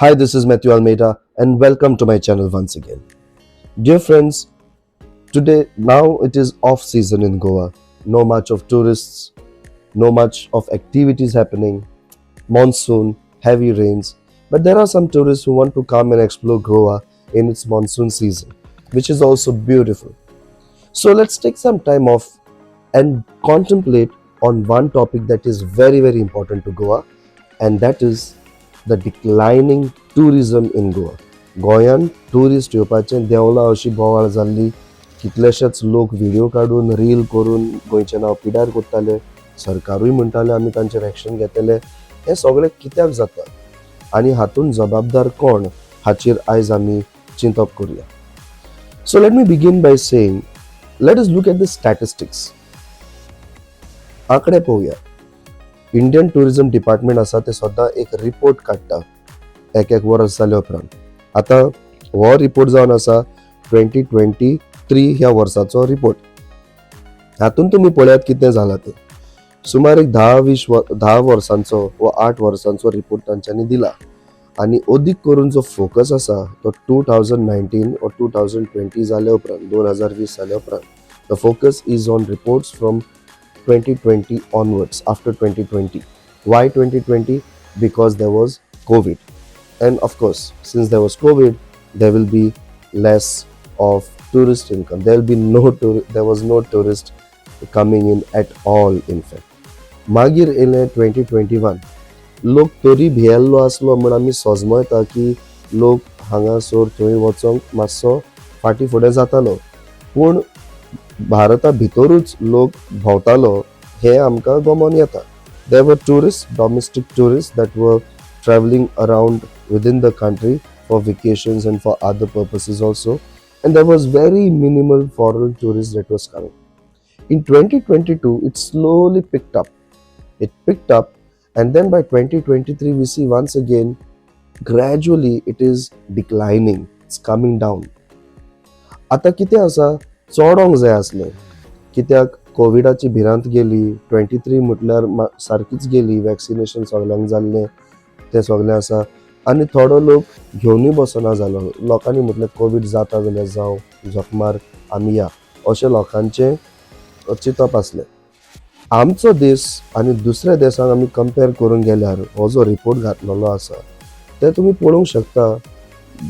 Hi, this is Matthew Almeida, and welcome to my channel once again. Dear friends, today now it is off season in Goa. No much of tourists, no much of activities happening, monsoon, heavy rains. But there are some tourists who want to come and explore Goa in its monsoon season, which is also beautiful. So let's take some time off and contemplate on one topic that is very important to Goa, and that is the declining tourism in Goa. गोंयान tourist येवपाचें देंवलां अशी बोवाळ जाल्ली. कितलेशेच लोक video काडून reel करून गोंयचें नांव पिड्यार करताले. सरकारूय म्हणटाले आमी तांचेर एक्शन घेतले. हें सगळें कित्याक जाता आनी हातूंत जबाबदार कोण हाचेर आयज आमी चिंतप करुया. So let me begin by saying, let us look at the statistics. आंकडे पळोवया. इंडियन टुरिझम डिपार्टमेंट आसा ते सद्दां एक रिपोर्ट काडटा एक वर्स जाले उपरांत. आतां हो रिपोर्ट जावन आसा 2023 ह्या वर्साचो रिपोर्ट. हातूंत तुमी पळयात कितें जालां तें. सुमार एक 10 वर्सांचो वा 8 वर्सांचो रिपोर्ट तांच्यांनी दिला आनी अदीक करून जो फोकस आसा तो 2019 or 2020 जाले उपरांत 2020 जाले उपरांत. The focus is on reports from 2020 onwards, after 2020. Why 2020? Because there was COVID. And of course, since there was COVID, there will be less of tourist income. There was no tourist coming in at all, in fact. मागीर येले 2021. लोक तरी भियेल्लो आसलो म्हण आमी सोजमयता की लोक हांगासर थंय वचोंक मातसो फाटी फुडें जातालो. पूण भारता भितरूच लोक भोंवतालो हे आमकां गमोन येता. There were tourists, domestic tourists that were traveling around within the country for vacations and for other purposes also, and there was very minimal foreign tourists that was coming. In 2022 it slowly picked up. And then by 2023 we see once again gradually it is declining. It's coming down. आता कितें आसा, चोडोंक जाय आसलें कित्याक कोविडाची भिरांत गेली. 23 म्हटल्यार सारकीच गेली. वॅक्सिनेशन सगळ्यांक जाल्लें तें सगळें आसा आनी थोडो लोक घेवनूय बसना जालो. लोकांनी म्हटलें कोवीड जाता जाल्यार जावं, जखमार आमी या, अशें लोकांचें चिंतप आसलें. आमचो देश आनी दुसऱ्या देशांक आमी कंपेर करूंक गेल्यार हो जो रिपोर्ट घातलेलो आसा ते तुमी पळोवंक शकता.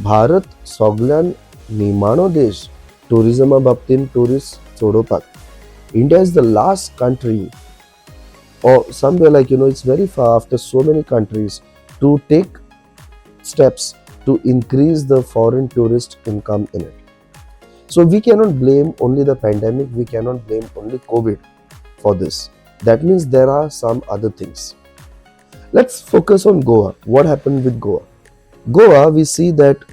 भारत सगळ्यान निमाणो देश टुरिजमा बाबतींत tourist चोडोवपाक. India is the last country, or somewhere like it's very far after so many countries, to take steps to increase the foreign tourist income in it. So we cannot blame only the pandemic, we cannot blame only COVID for this. That means there are some other things. Let's focus on Goa. What happened with Goa? Goa, we see that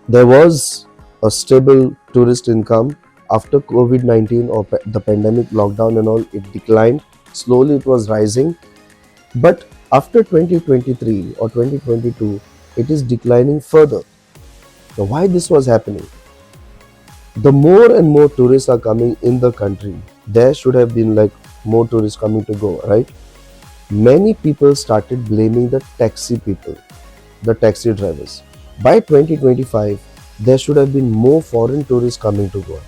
there was a stable tourist income. After COVID-19 or the pandemic lockdown and all, it declined. Slowly it was rising. But after 2023 or 2022, it is declining further. Now, why this was happening? The more and more tourists are coming in the country, there should have been like more tourists coming to Goa, right? Many people started blaming the taxi people, the taxi drivers. By 2025, there should have been more foreign tourists coming to Goa.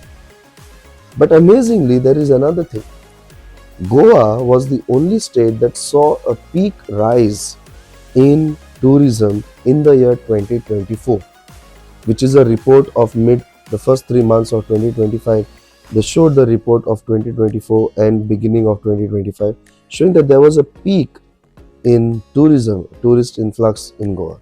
But amazingly, there is another thing. Goa was the only state that saw a peak rise in tourism in the year 2024, which is a report of the first 3 months of 2025. They showed the report of 2024 and beginning of 2025, showing that there was a peak in tourism, tourist influx in Goa.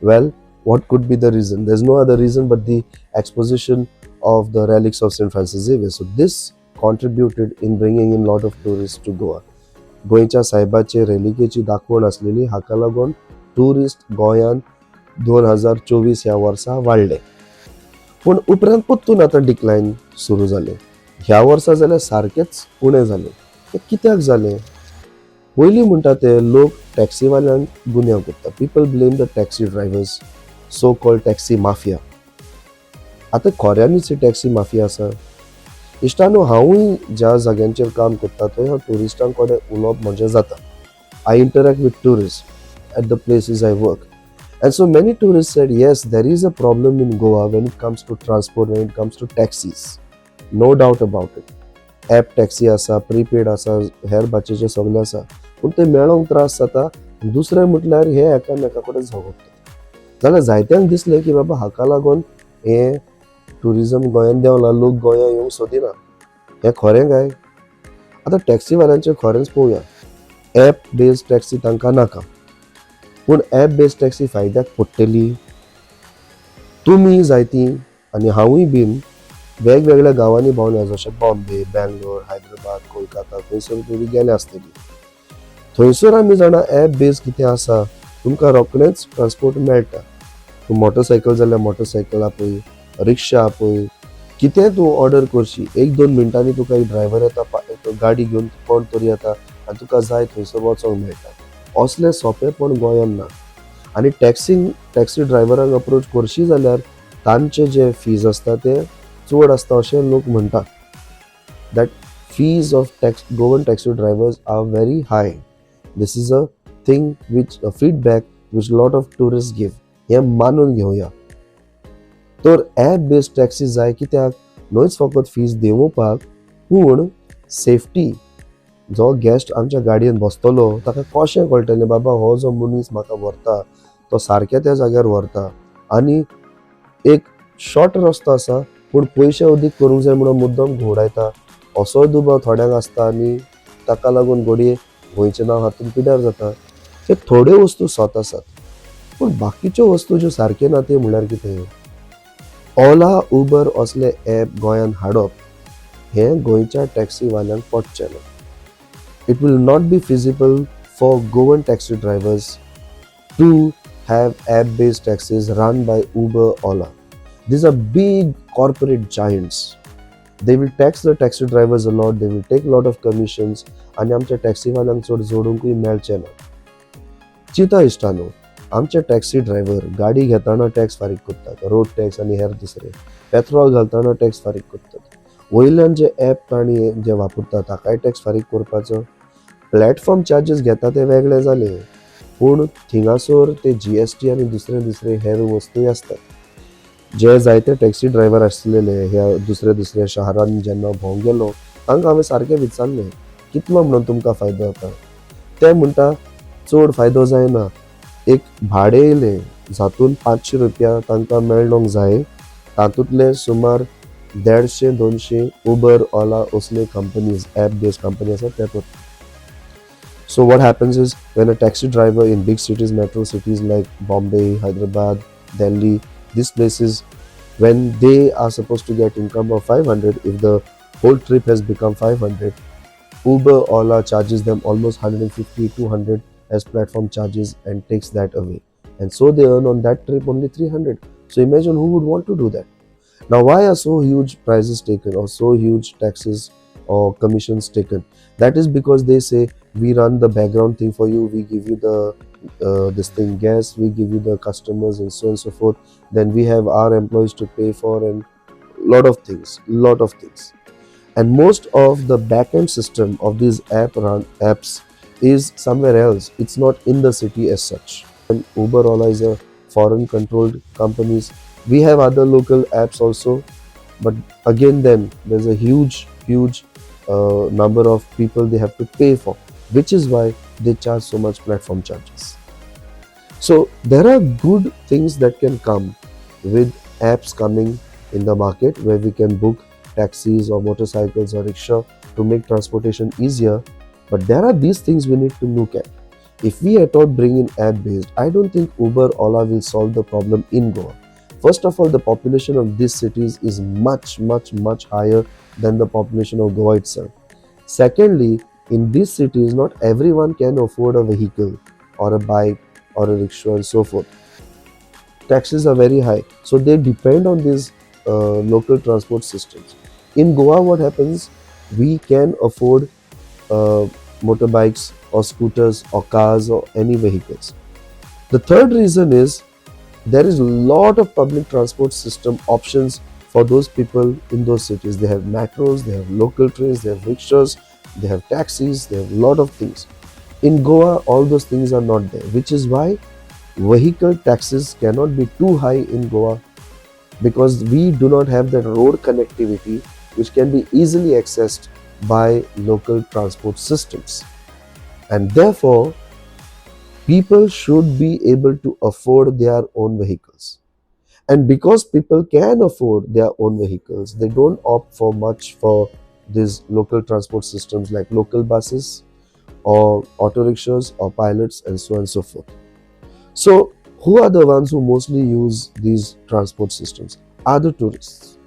Well, what could be the reason? There's no other reason but the exposition of the relics of St. Francis Xavier. So this contributed in bringing in lot of tourists to Goa. गोंयच्या सायबाचे रेलिकेची दाखवण आसलेली हाका लागून tourist गोंयान 2024 ह्या वर्सा वाडले. पूण उपरांत परतून आतां डिक्लायन सुरू जालें. ह्या वर्सा जाल्यार सारकेंच उणें जालें. तें कित्याक जालें? पयलीं म्हणटा ते लोक टॅक्सीवाल्यांक गुन्यांव करता. People blame the taxi drivers, so called taxi mafia. आतां खऱ्यांनीच ही टॅक्सी माफिया आसा? इश्टानो, हांवूय ज्या जाग्यांचेर काम करता थंय हांव टुरिस्टां कडेन उलोवप म्हजें जाता. I interact with tourist at the places I work. And so many tourists said, yes, there is a problem in Goa when it comes to transport, when it comes to taxis. No doubt about it. App taxi आसा, prepaid आसा, हेर बाकीचे सगळे आसा. पूण ते मेळोंक त्रास जाता. दुसरें म्हटल्यार हे एकामेका कडेन झगडटात. जाल्यार जायत्यांक दिसलें की बाबा हाका लागून हे ट्युरिजम गोंयांत देंवला, लोक गोंया येवंक सोदिना. हें खरें काय? आतां टॅक्सीवाल्यांचें खरेंच पळोवया. ॲप बेस्ड टॅक्सी तांकां नाका. पूण ॲप बेस्ड टॅक्सी फायद्याक पडटली. तुमी जायतीं आनी हांवूय बीन वेगवेगळ्या गांवांनी भोंवल्या, जशें बॉम्बे, बँगलोर, हैदराबाद, कोलकाता, थंयसर तुमी गेले आसतली. थंयसर आमी जाणा ॲप बेज कितें आसा, तुमकां रोखडेंच ट्रान्सपोर्ट मेळटा. तूं मोटरसायकल जाल्यार मोटरसायकल आपय, रिक्षा आपय, कितें तूं ऑर्डर करशी, 1-2 मिनटांनी तुका एक ड्रायव्हर येता, गाडी घेवन कोण तरी येता आनी तुका जाय थंयसर वचोंक मेळटा. असलें सोंपेपण गोंयांत ना. आनी टॅक्सी ड्रायव्हरांक अप्रोच करशी जाल्यार तांचे जे फीज आसता ते चड आसता अशें लोक म्हणटात. That fees of Goan taxi drivers are very high. This is a thing a feedback which lot of tourist give. हें मानून घेवया. तर ॲप बेस्ड टॅक्सी जाय कित्याक? न्हयच फकत फीज देंवोवपाक, पूण सेफ्टी. जो गेस्ट आमच्या गाडयेन बसतलो ताका कशें कळटलें बाबा हो जो मनीस म्हाका व्हरता तो सारक्या त्या जाग्यार व्हरता. आनी एक शॉर्ट रस्तो आसा पूण पयशे अदीक करूंक जाय म्हणून मुद्दम घोडायता, असोय दुबाव थोड्यांक आसता आनी ताका लागून घोडये गोंयचें नांव हातून पिड्यार जाता. हे थोड्यो वस्तू सॉत आसात. पूण बाकीच्यो वस्तू ज्यो सारक्यो ना ते म्हळ्यार कितें? ओला, उबर असले ॲप गोंयांत हाडप हें गोंयच्या टॅक्सीवाल्यांक पटचें ना. It will not be feasible for Goan taxi drivers to have app-based taxis run by Uber, Ola. These are big corporate giants. They will tax the taxi drivers a lot, they will take a lot of commissions, आणि आमच्या टॅक्सीवाल्यांक चड जोडूंकूय मेळचें ना. चिंता इश्टानो, आमचे taxi driver गाडी घेताना tax फारीक करतात, रोड टॅक्स आनी हेर दुसरे. पेट्रोल घालताना टॅक्स फारीक करतात. वयल्यान जे ॲप तांणी जे वापरतात ताकाय टॅक्स फारीक करपाचो. प्लॅटफॉर्म चार्जीस घेता ते वेगळे जाले, पूण थिंगासोर ते GST आनी दुसरे हेर वस्तूय आसतात. जे जायते टॅक्सी ड्रायव्हर आसलेले ह्या दुसऱ्या शारांनी जेन्ना भोंवंक गेलो तांकां हांवें सारकें विचारलें, कितलो म्हणून तुमकां फायदो जाता? ते म्हणटा चड फायदो जायना. एक भाडें येयलें जातून 500 रुपया तांकां मेळोंक जाय. तातूंतले सुमार 150-200 उबर, ओला असले कंपनीज, ॲप बेस्ड कंपनी आसात ते करतात. So what happens is when a taxi driver in big cities, metro cities like Bombay, Hyderabad, Delhi, these places, when they are supposed to get income of 500, if the whole trip has become 500, Uber, Ola charges them almost 150-200 as platform charges and takes that away. And so they earn on that trip only 300. So imagine who would want to do that. Now why are so huge prices taken or so huge taxes or commissions taken? That is because they say we run the background thing for you, we give you the this thing gas, we give you the customers and so on and so forth. Then we have our employees to pay for and lot of things. And most of the backend system of these apps is somewhere else. It's not in the city as such. And Uber, Ola is a foreign controlled companies. We have other local apps also, but again then there's a huge number of people they have to pay for, which is why they charge so much platform charges. So there are good things that can come with apps coming in the market where we can book taxis or motorcycles or rickshaw to make transportation easier. But there are these things we need to look at. If we at all bring in app based, I don't think Uber, Ola will solve the problem in Goa. First of all, the population of these cities is much higher than the population of Goa itself. Secondly, in these cities, not everyone can afford a vehicle or a bike or a rickshaw and so forth. Taxes are very high, so they depend on these local transport systems. In Goa, what happens? We can afford motorbikes or scooters or cars or any vehicles. The third reason is there is a lot of public transport system options for those people in those cities. They have metros, they have local trains, they have rickshaws, they have taxis, they have a lot of things. In Goa, all those things are not there, which is why Vehicle taxes cannot be too high in Goa because we do not have that road connectivity which can be easily accessed by local transport systems. And therefore, people should be able to afford their own vehicles. And because people can afford their own vehicles, they don't opt for much for these local transport systems like local buses or auto rickshaws or pilots and so on and so forth. So, who are the ones who mostly use these transport systems? Are the tourists.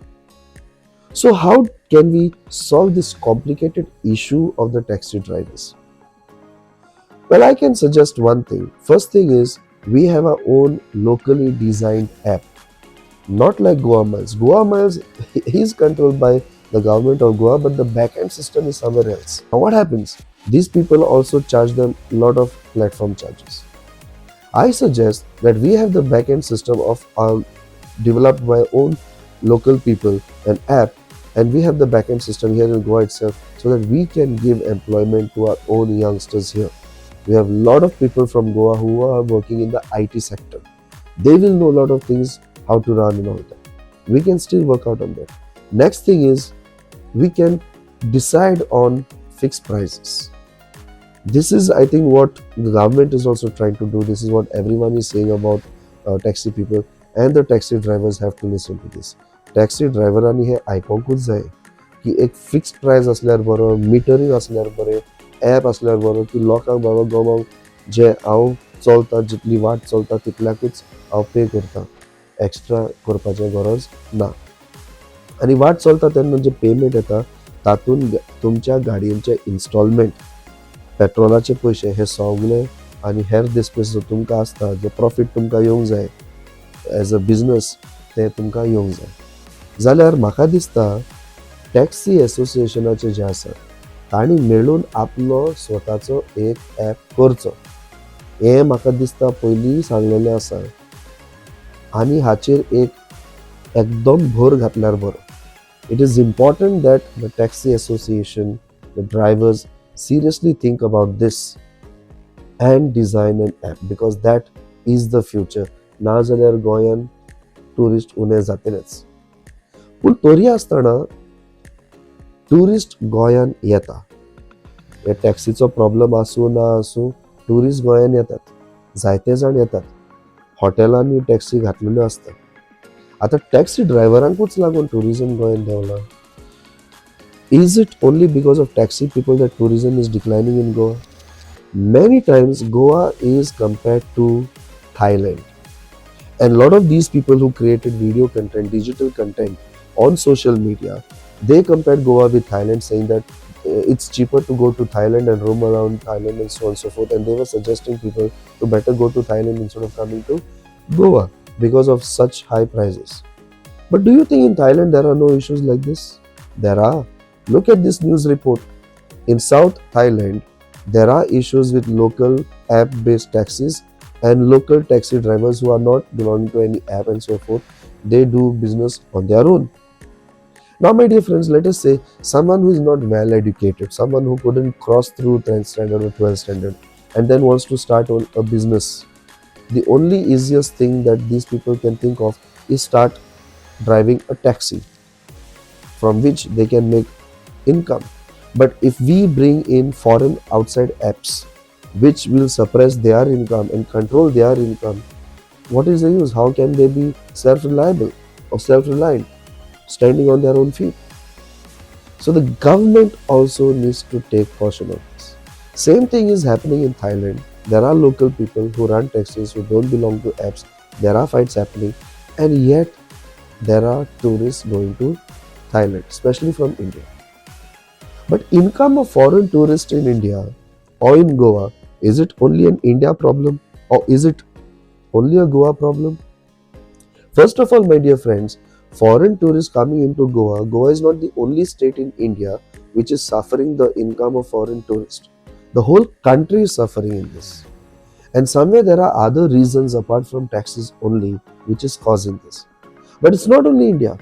So, how can we solve this complicated issue of the taxi drivers? Well, I can suggest one thing. First thing is we have our own locally designed app, not like Goa Miles. Goa Miles is controlled by the government of Goa, but the backend system is somewhere else. Now, what happens? These people also charge them a lot of platform charges. I suggest that we have the backend system of developed by own local people, an app, and we have the backend system here in Goa itself so that we can give employment to our own youngsters here. We have a lot of people from Goa who are working in the IT sector. They will know a lot of things, how to run and all that. We can still work out on that. Next thing is we can decide on fixed prices. This is, I think, what the government is also trying to do. This is what everyone is saying about taxi people, and the taxi drivers have to listen to this. Taxi ड्रायव्हरांनी हे आयकोंकूच जाय की एक fixed प्रायस असल्यार बरो, मिटरींग असल्यार बरें, app असल्यार बरो की लोकांक बाबा गमोंक जे हांव चलता, जितली वाट चलता तितल्याकूच हांव पे करता, एक्स्ट्रा करपाचें गरज ना. आनी वाट चलता तेन्ना जे पेमेंट येता तातूंत तुमच्या गाडयेचे इन्स्टॉलमेंट, पेट्रोलाचे पयशे हे सगळे आनी हेर दिसपस जो तुमकां आसता, जे प्रॉफीट तुमकां येवंक जाय एज अ बिझनस, ते तुमकां येवंक जाय. जाल्यार म्हाका दिसता टॅक्सी एसोसिएशनाचे जे आसा तांणी मेळून आपलो स्वताचो एक ॲप करचो. हें म्हाका दिसता पयलीं सांगलेलें आसा आनी हाचेर एक एकदम भर घातल्यार बरो. It is important that the taxi association, the drivers seriously think about this and design an app because that is the future. ना जाल्यार गोंयान टुरिस्ट उणे जातलेच. पूण तरी आसतना टुरिस्ट गोंयान येता. हे टॅक्सीचो प्रॉब्लम आसूं ना आसूं, टुरिस्ट गोंयान येतात. जायते जाण येतात. हॉटेलांनी टॅक्सी घातलेल्यो आसतात. आता टॅक्सी ड्रायव्हरांकूच लागून टुरिझम गोंयान देंवला. Is it only because of taxi people that tourism is declining in Goa? Many times Goa is compared to Thailand. And a lot of these people who created video content, digital content on social media, they compared Goa with Thailand saying that it's cheaper to go to Thailand and roam around Thailand and so on and so forth. And they were suggesting people to better go to Thailand instead of coming to Goa because of such high prices. But do you think in Thailand there are no issues like this? There are. Look at this news report. In South Thailand, there are issues with local app-based taxis and local taxi drivers who are not belonging to any app and so forth. They do business on their own. Now, my dear friends, let us say someone who is not well educated, someone who couldn't cross through 10th standard or 12th standard and then wants to start a business. The only easiest thing that these people can think of is start driving a taxi from which they can make income. But if we bring in foreign outside apps which will suppress their income and control their income, what is the use? How can they be self-reliable or self-reliant, standing on their own feet? So the government also needs to take caution of this. Same thing is happening in Thailand. There are local people who run taxis who don't belong to apps. There are fights happening, and yet there are tourists going to Thailand, especially from India. But income of foreign tourists in India or in Goa, is it only an India problem or is it only a Goa problem? First of all, my dear friends, foreign tourists coming into Goa, Goa is not the only state in India which is suffering the income of foreign tourists. The whole country is suffering in this. And somewhere there are other reasons apart from taxes only which is causing this. But it's not only India.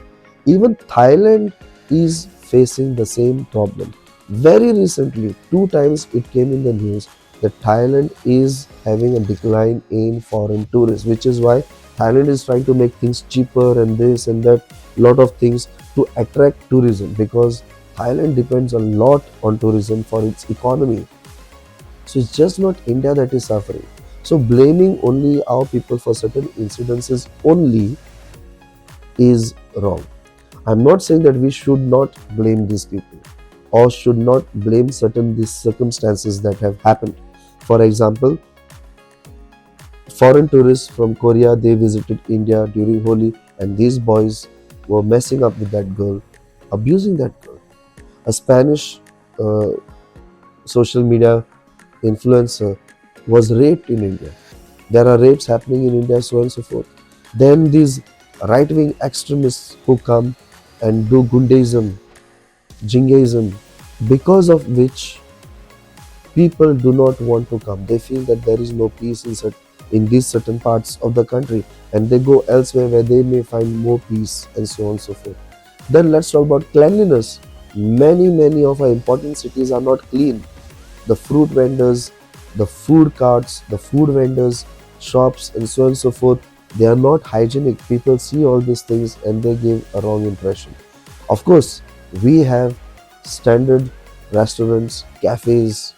Even Thailand is facing the same problem. Very recently, 2 times it came in the news that Thailand is having a decline in foreign tourists, which is why Thailand is trying to make things cheaper and this and that, lot of things to attract tourism, because Thailand depends a lot on tourism for its economy. So it's just not India that is suffering. So blaming only our people for certain incidences only is wrong. I'm not saying that we should not blame these people or should not blame certain these circumstances that have happened. For example, foreign tourists from Korea, they visited India during Holi, and these boys were messing up with that girl, abusing that girl. A Spanish uh, social media influencer was raped in India. There are rapes happening in India, so on and so forth. Then these right wing extremists who come and do Gundaism, Jingoism, because of which people do not want to come. They feel that there is no peace in these certain parts of the country, and they go elsewhere where they may find more peace, and so on and so forth. Then let's talk about cleanliness. Many of our important cities are not clean. The fruit vendors, the food carts, the food vendors, shops, and so on and so forth, they are not hygienic. People see all these things and they give a wrong impression. Of course, we have standard restaurants, cafes,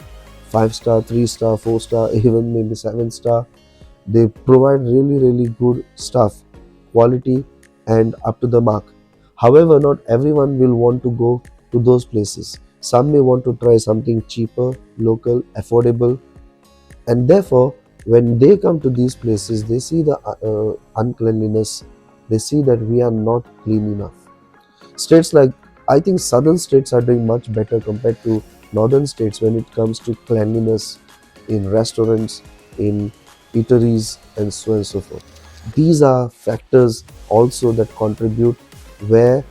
5 star, 3 star, 4 star, even maybe 7 star. They provide really good stuff, quality, and up to the mark. However, not everyone will want to go to those places. Some may want to try something cheaper, local, affordable, and therefore, when they come to these places, they see the uncleanliness. They see that we are not clean enough. States like, I think southern states are doing much better compared to northern states when it comes to cleanliness in restaurants, in eateries, and so on and so forth. These are factors also that contribute where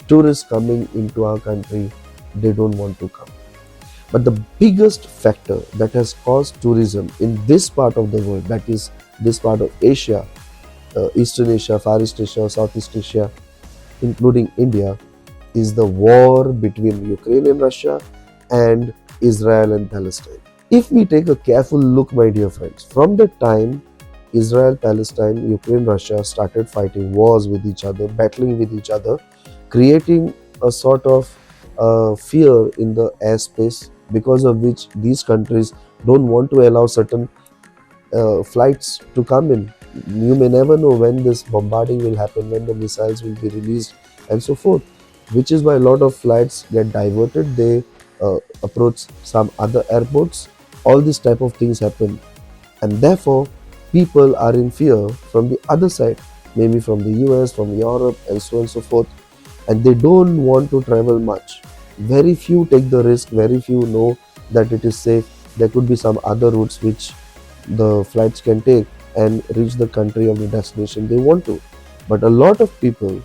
tourists coming into our country, they don't want to come. But the biggest factor that has caused tourism in this part of the world, that is this part of Asia, Eastern Asia, Far East Asia, Southeast Asia, including India, is the war between Ukraine and Russia and Israel and Palestine. If we take a careful look, my dear friends, from the time Israel, Palestine, Ukraine, Russia started fighting wars with each other, battling with each other, creating a sort of fear in the airspace, because of which these countries don't want to allow certain flights to come in. You may never know when this bombarding will happen, when the missiles will be released, and so forth, which is why a lot of flights get diverted. They approach some other airports. All these type of things happen, and therefore people are in fear from the other side, maybe from the US, from Europe, and so on and so forth, and they don't want to travel much. Very few take the risk, very few know that it is safe. There could be some other routes which the flights can take and reach the country of the destination they want to. But a lot of people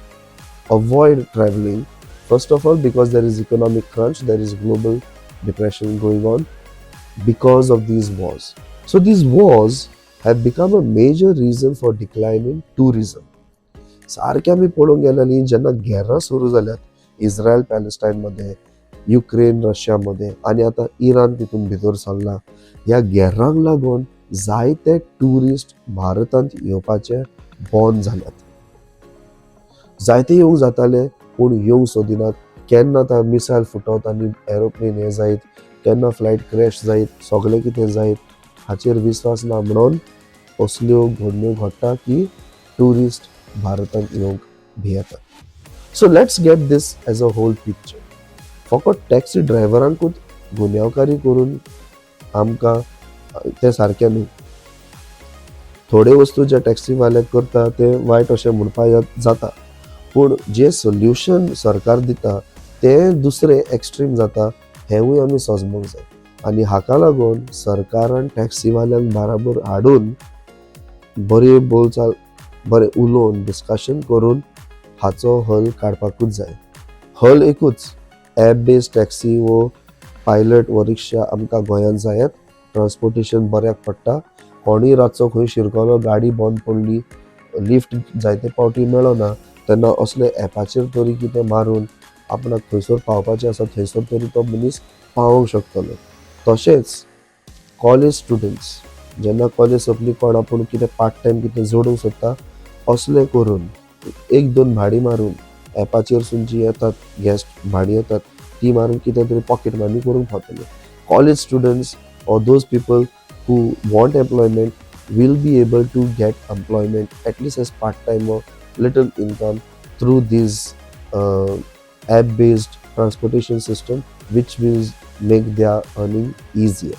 avoid traveling, first of all because there is economic crunch, there is global depression going on because of these wars. So these wars have become a major reason for decline in tourism. सारखे आम्ही पळोवंक गेल्यानी जेन्ना गेरां सुरू जाल्यात इस्रायल पॅलेस्टायन मध्ये, Ukraine रशियामध्ये, आणि आता इराण तितून भितर सरला, ह्या गेरांक लागून जायते टुरिस्ट भारतांत येवपाचे बंद जाल्यात. जायते येवंक जाताले पूण येवंक सोदिनात. केन्ना ता मिसायल फुटत आनी एरोप्लेन हे जायत, केन्ना फ्लायट क्रॅश जायत, सगळें कितें जायत हाचेर विश्वास ना म्हणून असल्यो घडण्यो घडटा की टुरिस्ट भारतांत येवंक भियेतात. So let's get this as a whole picture. फकत टॅक्सी ड्रायव्हरांकूच गुन्यांवकारी करून आमकां ते सारकें न्हू. थोडे वस्तू जे टॅक्सीवाले करता ते वायट अशें म्हणपाक जाता, पूण जे सोल्युशन सरकार दिता ते दुसरे एक्स्ट्रीम जाता, हेंवूय आमी समजूंक जाय. आनी हाका लागून सरकारान टॅक्सीवाल्यांक बराबर हाडून बरे बोलचाल, बरें उलोवन डिस्कशन करून हाचो हल काडपाकूच जाय. हल एकूच, ॲप बेस्ड टॅक्सी वो पायलट वो रिक्षा आमकां गोंयांत जायत. ट्रान्सपोर्टेशन बऱ्याक पडटा. कोणूय रातचो खंय शिरकलो, गाडी बंद पडली, लिफ्ट जायते पावटी मेळना, तेन्ना असले ॲपाचेर तरी कितें मारून आपणाक खंयसर पावपाचें आसा थंयसर तरी तो मनीस पावोंक शकतलो. तशेंच कॉलेज स्टुडंट्स जेन्ना कॉलेज सोंपली कोण आपूण कितें पार्ट टायम कितें जोडूंक सोदता असलें करून एक दोन भाडी मारून एपाचेरसून जी येतात गेस्ट भाडी येतात ती मारून कितें तरी पॉकेट मनी करूंक पावतले. College students or those people who want employment will be able to get employment at least as part-time or little income through this app-based transportation system which will make their earning easier.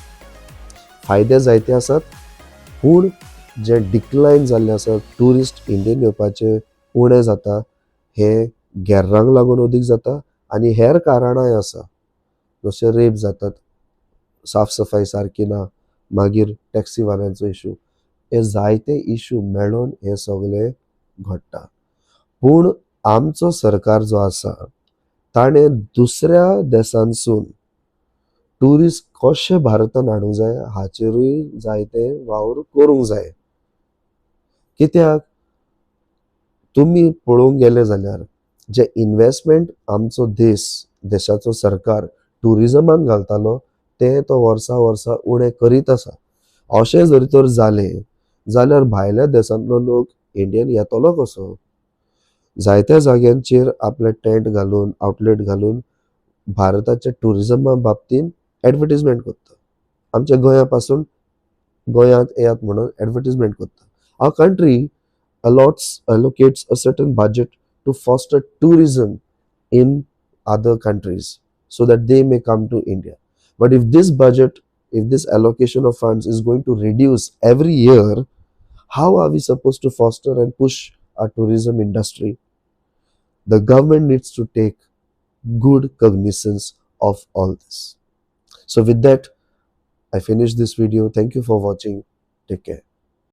फायदे जायते आसात पूण जे डिक्लायन जाल्ले आसा tourist Indian येवपाचे उणें जाता हे गेर्रांक लागून अदीक जाता आनी हेर कारणांय आसा जशे रेप जातात साफ सफाई सारकी ना मागीर टॅक्सीवाल्यांचो इशू हे जायते इशू मेळून हे सगळे घडटा. पूण आमचो सरकार जो आसा ताणें दुसऱ्या देशांसून ट्युरिस्ट कशे भारतांत हाडूंक जाय हाचेरूय जायते वावर करूंक जाय. कित्याक तुमी पळोवंक गेले जाल्यार जे इन्व्हेस्टमेंट आमचो देशाचो सरकार ट्युरिजमाक घालतालो ते तो वर्सा वर्सा उणें करीत आसा. अशें जरी तर जालें जाल्यार भायल्या देशांतलो लोक इंडियन येतलो कसो. जायत्या जाग्यांचेर आपले टेंट घालून आउटलेट घालून भारताच्या ट्युरिजमा बाबतींत एडवर्टिजमेंट करता. आमच्या गोंया पासून गोंयांत येयात म्हणून एडवर्टिजमेंट करता. Our country allocates a certain budget to foster tourism in other countries so that they may come to India. But if this allocation of funds is going to reduce every year, how are we supposed to foster and push our tourism industry? The government needs to take good cognizance of all this. So with that, I finish this video. Thank you for watching. Take care.